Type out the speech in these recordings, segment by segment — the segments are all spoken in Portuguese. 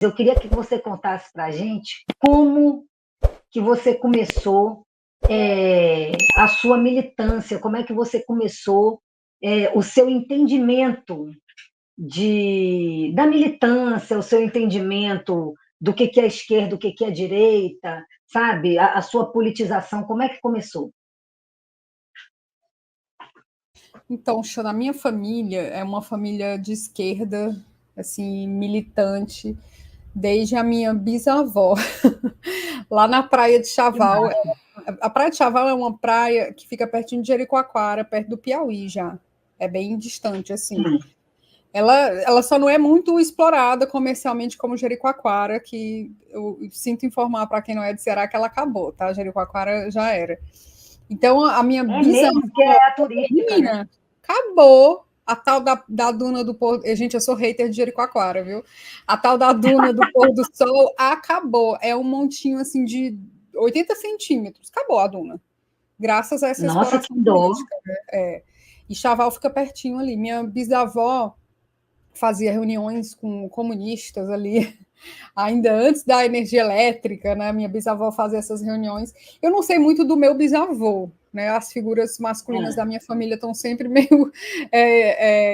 eu queria que você contasse para a gente como que você começou a sua militância, como é que você começou o seu entendimento da militância, o seu entendimento do que é esquerda, do que é direita, sabe? A sua politização, como é que começou? Então, a minha família é uma família de esquerda, assim, militante, desde a minha bisavó, lá na Praia de Chaval. A Praia de Chaval é uma praia que fica pertinho de Jericoacoara, perto do Piauí já. É bem distante, assim. Ela só não é muito explorada comercialmente como Jericoacoara, que eu sinto informar para quem não é de Ceará que ela acabou, tá? Jericoacoara já era. Então, a minha bisavó... mesmo que é a turística, menina, né? acabou a tal da duna do pôr... Gente, eu sou hater de Jericoacoara, viu? A tal da duna do pôr do sol acabou. É um montinho, assim, de 80 centímetros. Acabou a duna. Graças a essa Nossa, que exploração dó. política, né? E Chaval fica pertinho ali. Minha bisavó fazia reuniões com comunistas ali, ainda antes da energia elétrica, né? Minha bisavó fazia essas reuniões. Eu não sei muito do meu bisavô, né? As figuras masculinas da minha família estão sempre meio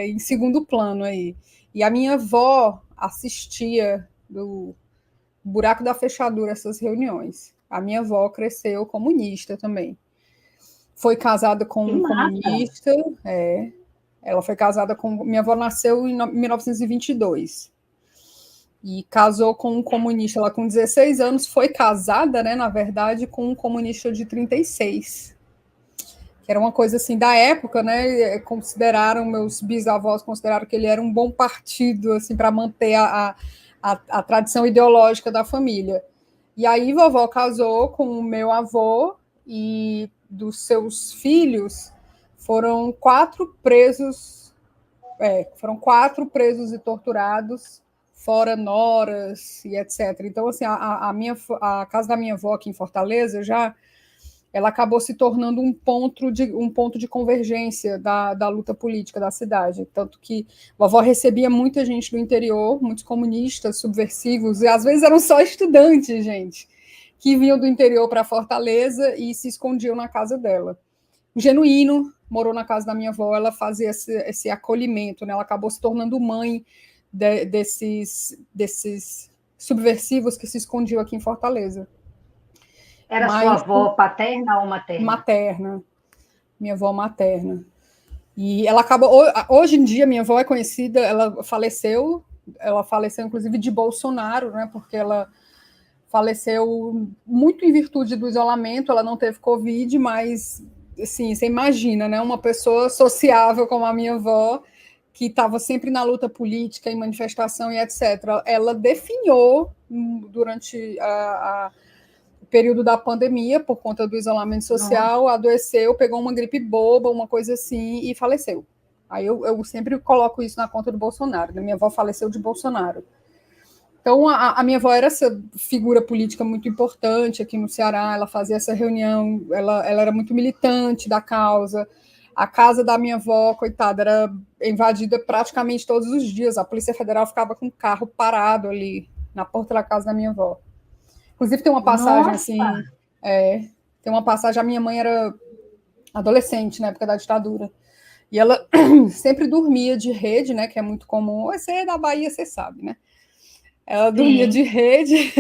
em segundo plano aí. E a minha avó assistia do buraco da fechadura essas reuniões. A minha avó cresceu comunista também. Foi casada com um comunista, ela foi casada com... Minha avó nasceu em 1922 e casou com um comunista. Ela, com 16 anos, foi casada, né, na verdade, com um comunista de 36. Que era uma coisa assim da época, né? Meus bisavós consideraram que ele era um bom partido, assim, para manter a tradição ideológica da família. E aí, vovó casou com o meu avô e dos seus filhos foram 4 presos. Foram 4 presos e torturados, fora noras e etc. Então, assim, a casa da minha avó aqui em Fortaleza ela acabou se tornando um ponto de convergência da luta política da cidade. Tanto que a vovó recebia muita gente do interior, muitos comunistas, subversivos, e às vezes eram só estudantes, gente, que vinham do interior para Fortaleza e se escondiam na casa dela. O Genuíno morou na casa da minha avó, ela fazia esse acolhimento, né? Ela acabou se tornando mãe desses subversivos que se escondiam aqui em Fortaleza. Era sua avó paterna ou materna? Materna, minha avó materna. E ela acabou... Hoje em dia, minha avó é conhecida, ela faleceu inclusive de Bolsonaro, né? Porque ela faleceu muito em virtude do isolamento, ela não teve Covid, mas, assim, você imagina, né? Uma pessoa sociável como a minha avó, que estava sempre na luta política, em manifestação e etc. Ela definhou durante o período da pandemia, por conta do isolamento social, adoeceu, pegou uma gripe boba, uma coisa assim, e faleceu. Aí eu sempre coloco isso na conta do Bolsonaro, né? Minha avó faleceu de Bolsonaro. Então, a minha avó era essa figura política muito importante aqui no Ceará, ela fazia essa reunião, ela era muito militante da causa. A casa da minha avó, coitada, era invadida praticamente todos os dias. A Polícia Federal ficava com o carro parado ali na porta da casa da minha avó. Inclusive, tem uma passagem assim... tem uma passagem, a minha mãe era adolescente na época da ditadura, e ela sempre dormia de rede, né, que é muito comum. Você é da Bahia, você sabe, né? Ela dormia de rede,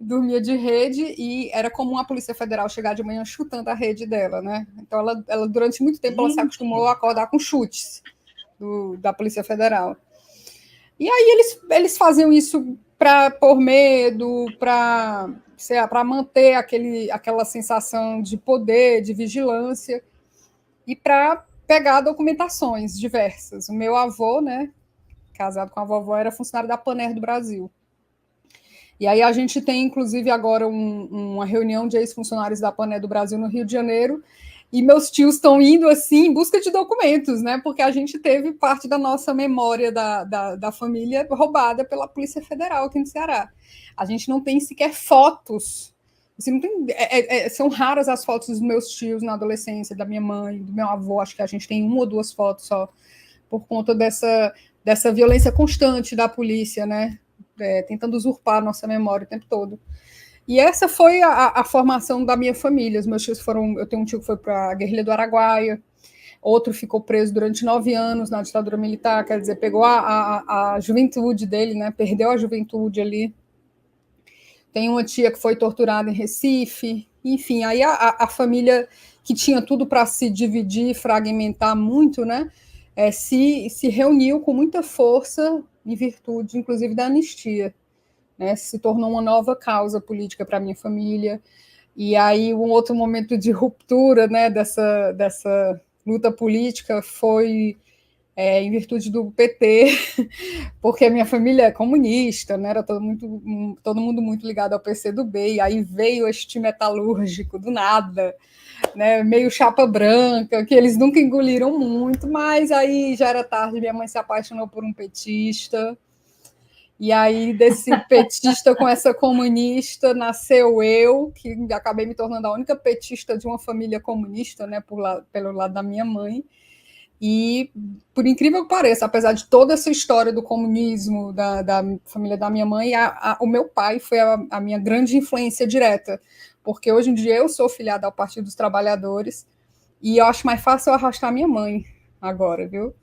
dormia de rede, e era comum a Polícia Federal chegar de manhã chutando a rede dela, né? Então, ela durante muito tempo, ela se acostumou a acordar com chutes da Polícia Federal. E aí eles faziam isso para pôr medo, para manter aquela sensação de poder, de vigilância, e para pegar documentações diversas. O meu avô, né, casado com a vovó, era funcionário da Paner do Brasil. E aí a gente tem, inclusive, agora uma reunião de ex-funcionários da Paner do Brasil no Rio de Janeiro, e meus tios estão indo assim em busca de documentos, né? Porque a gente teve parte da nossa memória da família roubada pela Polícia Federal aqui no Ceará. A gente não tem sequer fotos. Assim, não tem, são raras as fotos dos meus tios na adolescência, da minha mãe, do meu avô. Acho que a gente tem 1 ou 2 fotos só, por conta dessa violência constante da polícia, né? tentando usurpar a nossa memória o tempo todo. E essa foi a formação da minha família. Os meus tios foram... Eu tenho um tio que foi para a guerrilha do Araguaia, outro ficou preso durante 9 anos na ditadura militar, quer dizer, pegou a juventude dele, né? Perdeu a juventude ali. Tem uma tia que foi torturada em Recife. Enfim, aí a família que tinha tudo para se dividir, fragmentar muito, né? Se reuniu com muita força em virtude, inclusive, da anistia. Né, se tornou uma nova causa política para a minha família. E aí um outro momento de ruptura, né, dessa luta política foi em virtude do PT, porque a minha família é comunista, né, era todo mundo muito ligado ao PCdoB, e aí veio este metalúrgico do nada, né, meio chapa branca, que eles nunca engoliram muito, mas aí já era tarde, minha mãe se apaixonou por um petista. E aí, desse petista com essa comunista, nasceu eu, que acabei me tornando a única petista de uma família comunista, né, pelo lado da minha mãe. E, por incrível que pareça, apesar de toda essa história do comunismo, da família da minha mãe, o meu pai foi a minha grande influência direta, porque hoje em dia eu sou filiada ao Partido dos Trabalhadores, e eu acho mais fácil eu arrastar minha mãe agora, viu?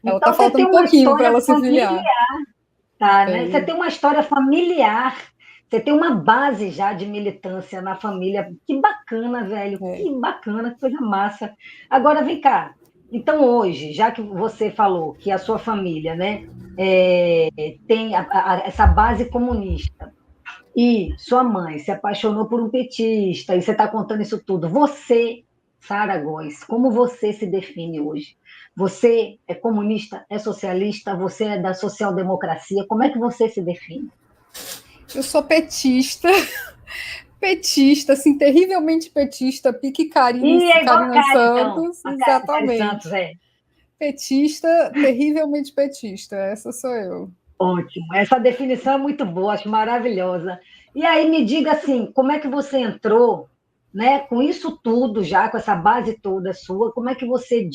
Ela está Então, você tem faltando um uma pouquinho para história ela se filiar. familiar, tá, né? Você tem uma história familiar, você tem uma base já de militância na família. Que bacana, velho, que bacana, que coisa massa. Agora, vem cá. Então, hoje, já que você falou que a sua família, né, tem essa base comunista, e sua mãe se apaixonou por um petista, e você está contando isso tudo. Você, Sara Góes, como você se define hoje? Você é comunista, é socialista, você é da social-democracia? Como é que você se define? Eu sou petista, petista, assim, terrivelmente petista, pique E é igual a Karina Karen, então. Santos, A Karen exatamente. Santos, é. Petista, terrivelmente petista, essa sou eu. Ótimo. Essa definição é muito boa, acho maravilhosa. E aí me diga assim, como é que você entrou, né, com isso tudo já, com essa base toda sua, como é que você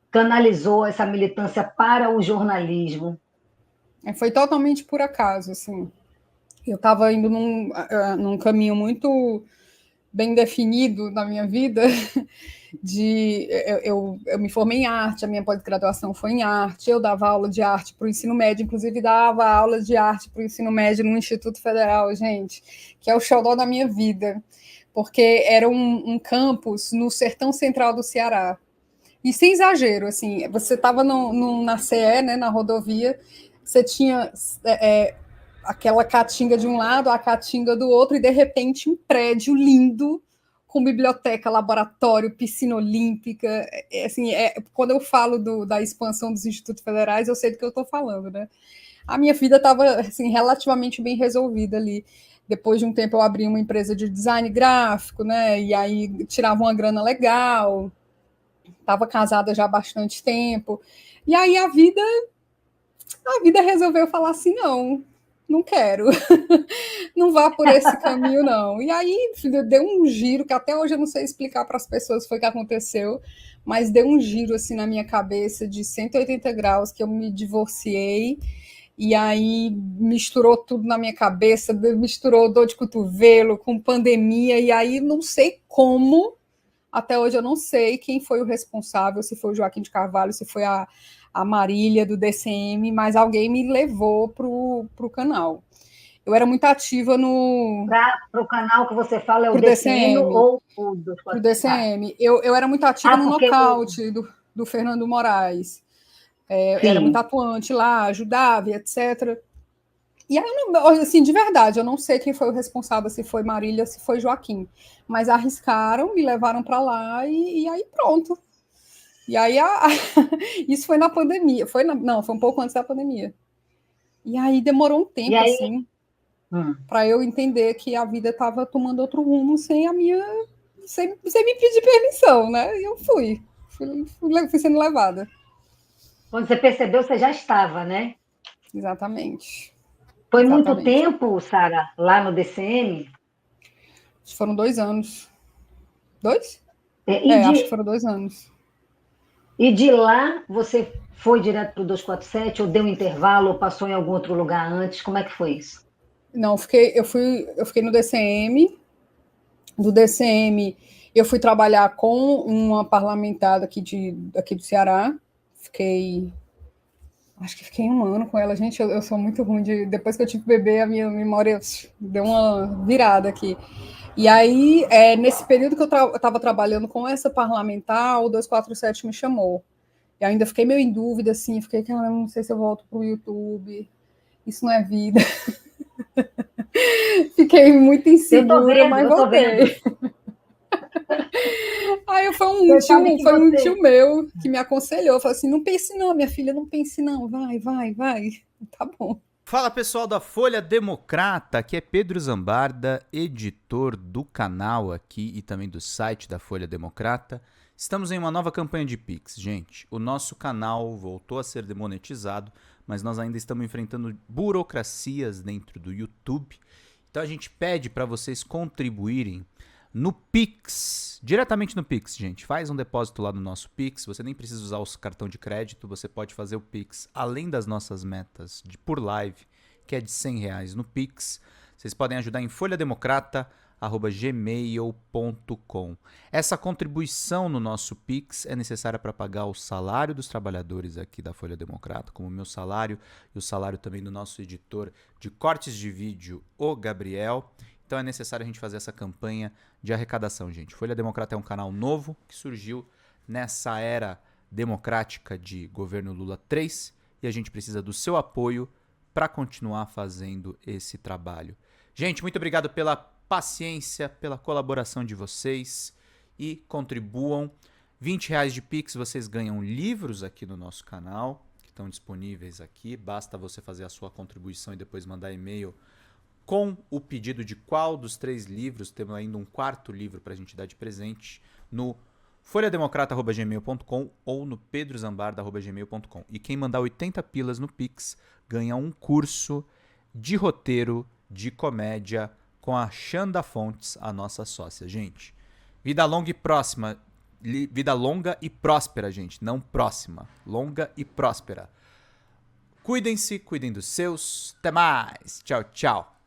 canalizou essa militância para o jornalismo? Foi totalmente por acaso, assim. Eu estava indo num caminho muito bem definido na minha vida. Eu me formei em arte, a minha pós-graduação foi em arte, eu dava aula de arte para o ensino médio, inclusive dava aula de arte para o ensino médio no Instituto Federal, gente, que é o xodó da minha vida, porque era um campus no sertão central do Ceará. E sem exagero, assim, você estava na CE, né, na rodovia, você tinha aquela caatinga de um lado, a caatinga do outro, e de repente um prédio lindo, com biblioteca, laboratório, piscina olímpica. Assim, quando eu falo da expansão dos institutos federais, eu sei do que eu estou falando, né? A minha vida estava assim, relativamente bem resolvida ali. Depois de um tempo eu abri uma empresa de design gráfico, né? E aí tirava uma grana legal. Estava casada já há bastante tempo. E aí a vida resolveu falar assim, não quero, não vá por esse caminho, não. E aí deu um giro, que até hoje eu não sei explicar para as pessoas o que foi que aconteceu, mas deu um giro assim na minha cabeça de 180 graus, que eu me divorciei, e aí misturou tudo na minha cabeça, misturou dor de cotovelo com pandemia, e aí não sei como, até hoje eu não sei quem foi o responsável, se foi o Joaquim de Carvalho, se foi a Marília do DCM, mas alguém me levou para o canal. Eu era muito ativa Para o canal que você fala é o pro DCM DCM, ou o do... pro DCM. Eu era muito ativa no porque nocaute do Fernando Moraes. Era muito sim. atuante lá, ajudava, etc. E aí, assim, de verdade, eu não sei quem foi o responsável, se foi Marília, se foi Joaquim. Mas arriscaram, me levaram para lá e aí pronto. E aí, isso foi na pandemia. Não, foi um pouco antes da pandemia. E aí demorou um E tempo, aí, assim, para eu entender que a vida estava tomando outro rumo sem me pedir permissão, né? E eu fui sendo levada. quando você percebeu, você já estava, né? Exatamente. Foi muito Exatamente. tempo, Sara, lá no DCM? Foram 2 anos. 2? E Acho que de, foram 2 anos. E de lá, você foi direto para o 247, ou deu um intervalo, ou passou em algum outro lugar antes? Como é que foi isso? Não, eu fiquei no DCM. Do DCM, eu fui trabalhar com uma parlamentar aqui do Ceará. Acho que fiquei 1 ano com ela. Gente, eu sou muito ruim depois que eu tive bebê, a minha memória deu uma virada aqui. E aí, nesse período que eu estava trabalhando com essa parlamentar, o 247 me chamou. E ainda fiquei meio em dúvida, assim, fiquei, cara, não sei se eu volto pro YouTube, isso não é vida. Fiquei muito insegura, mas eu tô vendo. voltei. Aí foi um tio meu que me aconselhou, falou assim, não pense não, minha filha, não pense não, vai. Tá bom. Fala pessoal da Folha Democrata, aqui é Pedro Zambarda, editor do canal aqui e também do site da Folha Democrata. Estamos em uma nova campanha de Pix, gente. O nosso canal voltou a ser demonetizado, mas nós ainda estamos enfrentando burocracias dentro do YouTube. Então a gente pede para vocês contribuírem no Pix, diretamente no Pix, gente. Faz um depósito lá no nosso Pix, você nem precisa usar o cartão de crédito, você pode fazer o Pix além das nossas metas por live, que é de R$100 no Pix. Vocês podem ajudar em folhademocrata@gmail.com. Essa contribuição no nosso Pix é necessária para pagar o salário dos trabalhadores aqui da Folha Democrata, como o meu salário e o salário também do nosso editor de cortes de vídeo, o Gabriel. Então é necessário a gente fazer essa campanha de arrecadação, gente. Folha Democrata é um canal novo que surgiu nessa era democrática de governo Lula 3 e a gente precisa do seu apoio para continuar fazendo esse trabalho. Gente, muito obrigado pela paciência, pela colaboração de vocês e contribuam. R$20 de Pix, vocês ganham livros aqui no nosso canal, que estão disponíveis aqui. Basta você fazer a sua contribuição e depois mandar e-mail com o pedido de qual dos 3 livros, temos ainda um 4º livro para a gente dar de presente, no folhademocrata@gmail.com ou no pedrozambarda@gmail.com. E quem mandar 80 pilas no Pix ganha um curso de roteiro de comédia com a Xanda Fontes, a nossa sócia. Gente, vida longa e próspera, gente, não próxima. Longa e próspera. Cuidem-se, cuidem dos seus. Até mais. Tchau, tchau.